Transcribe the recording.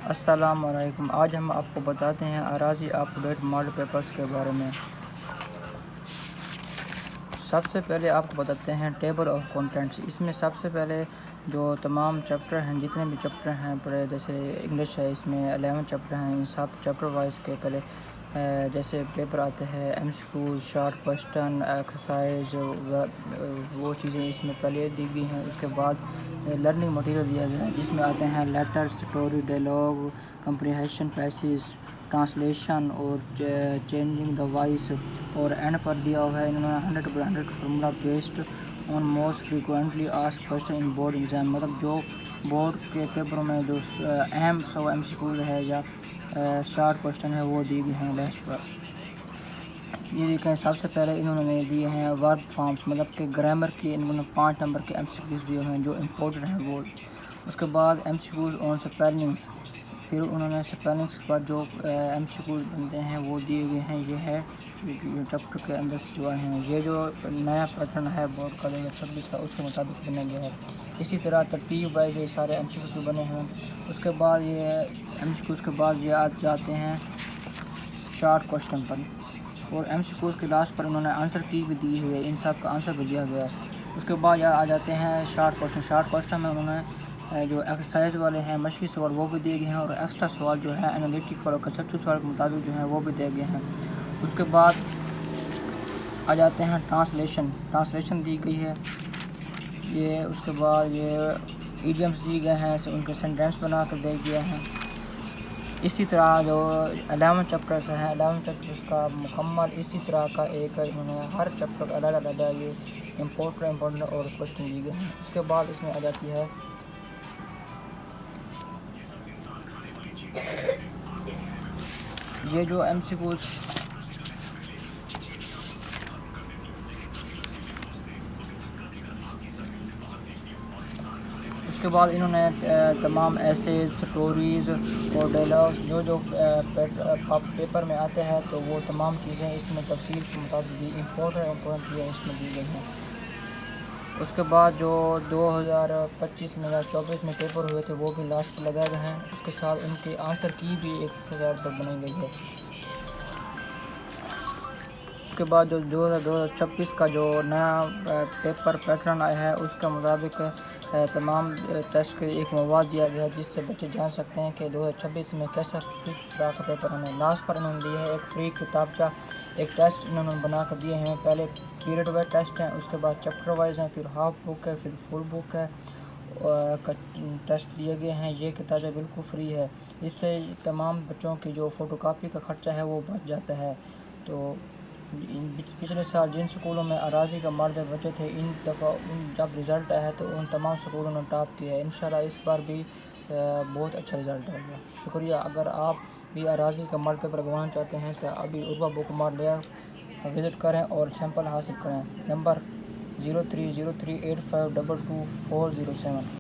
السلام علیکم۔ آج ہم آپ کو بتاتے ہیں اراضی up to date model papers کے بارے میں۔ سب سے پہلے آپ کو بتاتے ہیں ٹیبل آف کانٹینٹس۔ اس میں سب سے پہلے جو تمام چیپٹر ہیں، جتنے بھی چیپٹر ہیں پڑھے، جیسے انگلش ہے، اس میں 11 چیپٹر ہیں، ان سب چیپٹر وائز کے پہلے جیسے پیپر آتے ہیں، ایم سی کیو، شارٹ کویسچن، ایکسرسائز، وہ چیزیں اس میں پہلے دی گئی ہیں۔ اس کے بعد لرننگ مٹیریل دیا گیا ہے، جس میں آتے ہیں letter, story, dialogue, comprehension, pieces, translation اور چینجنگ دا وائس، اور اینڈ پر دیا ہوا ہے انہوں نے 100/100 formula based on most frequently asked question in board exam, مطلب جو بورڈ کے پیپروں میں جو اہم 100 ایم سی کیوز ہے یا شارٹ کویسچن ہے وہ دی گئے ہیں لاسٹ پر۔ یہ دیکھیں، سب سے پہلے انہوں نے دیے ہیں ورب فارمز، مطلب کہ گرامر کی انہوں نے 5 نمبر کے ایم سی کیوز دیے ہیں جو امپورٹنٹ ہیں وہ۔ اس کے بعد ایم سی کیوز آن سپیلنگس، پھر انہوں نے سپیلنگس پر جو ایم سی کیوز بنتے ہیں وہ دیے گئے ہیں۔ یہ ہے چیپٹر کے اندر سے جو آئے ہیں، یہ جو نیا پیٹرن ہے بورڈ کا 2026 کا، اس کے مطابق بنا گیا ہے۔ اسی طرح ترتیب وائز یہ سارے ایم سی کیوز بنے ہیں۔ اس کے بعد یہ ایم سی کیوز کے بعد یہ جاتے ہیں شارٹ کویسچن پر، اور ایم سی کیوز کے لاسٹ پر انہوں نے آنسر کی بھی دی ہوئی ہے، ان سب کا آنسر بھی دیا گیا ہے۔ اس کے بعد آ جاتے ہیں شارٹ کویسچن۔ شارٹ کویسچن میں انہوں نے جو ایکسرسائز والے ہیں، مشقی سوال، وہ بھی دیے گئے ہیں، اور ایکسٹرا سوال جو ہے انالیٹیکل اور کنسیپچول سوال کے مطابق جو ہیں وہ بھی دیے گئے ہیں۔ اس کے بعد آ جاتے ہیں ٹرانسلیشن دی گئی ہے یہ۔ اس کے بعد یہ ایڈیمس دی گئے ہیں، ان کے سینٹینس بنا کر دے گیا ہے۔ اسی طرح جو 11 چیپٹرز ہیں، 11 چیپٹرز کا مکمل اسی طرح کا ایک انہوں نے ہر چیپٹر کا علیحدہ یہ امپورٹنٹ اور کویسچن دی گئے ہیں۔ اس کے بعد اس میں آ جاتی ہے یہ جو ایم سی کیوز، اس کے بعد انہوں نے تمام ایسیز، سٹوریز اور ڈائلاگس جو پیپر میں آتے ہیں تو وہ تمام چیزیں اس میں تفصیل کے مطابق دی، امپورٹنٹ چیزیں اس میں دی گئی ہیں۔ اس کے بعد جو 2025 میں یا 24 میں پیپر ہوئے تھے وہ بھی لاسٹ پر لگائے گئے ہیں، اس کے ساتھ ان کے آنسر کی بھی ایک سلائڈ پر بنائی گئی ہے۔ اس کے بعد جو 2026 کا جو نیا پیپر پیٹرن آیا ہے اس کے مطابق تمام ٹیسٹ کے ایک مواد دیا گیا ہے، جس سے بچے جان سکتے ہیں کہ 2026 میں کس طرح کا پیپر ہونا ہے۔ لاسٹ پر انہوں نے دیا ہے ایک فری کتابچہ، ایک ٹیسٹ انہوں نے بنا کر دیے ہیں۔ پہلے پیریڈ وائز ٹیسٹ ہیں، اس کے بعد چیپٹر وائز ہیں، پھر ہاف بک ہے، پھر فل بک ہے ٹیسٹ دیے گئے ہیں۔ یہ کتابچہ بالکل فری ہے، اس سے تمام بچوں کی جو فوٹو کاپی کا خرچہ ہے وہ بچ جاتا ہے۔ تو پچھلے سال جن سکولوں میں اراضی کا ماڈل بچے تھے، ان دفعہ جب رزلٹ آیا ہے تو ان تمام سکولوں نے ٹاپ کیا ہے۔ انشاءاللہ اس بار بھی بہت اچھا رزلٹ آئے گا۔ شکریہ۔ اگر آپ بھی اراضی کا ماڈل پیپر لگوانا چاہتے ہیں تو ابھی عربہ بک مارٹ لیا وزٹ کریں اور سیمپل حاصل کریں۔ نمبر 030385222407۔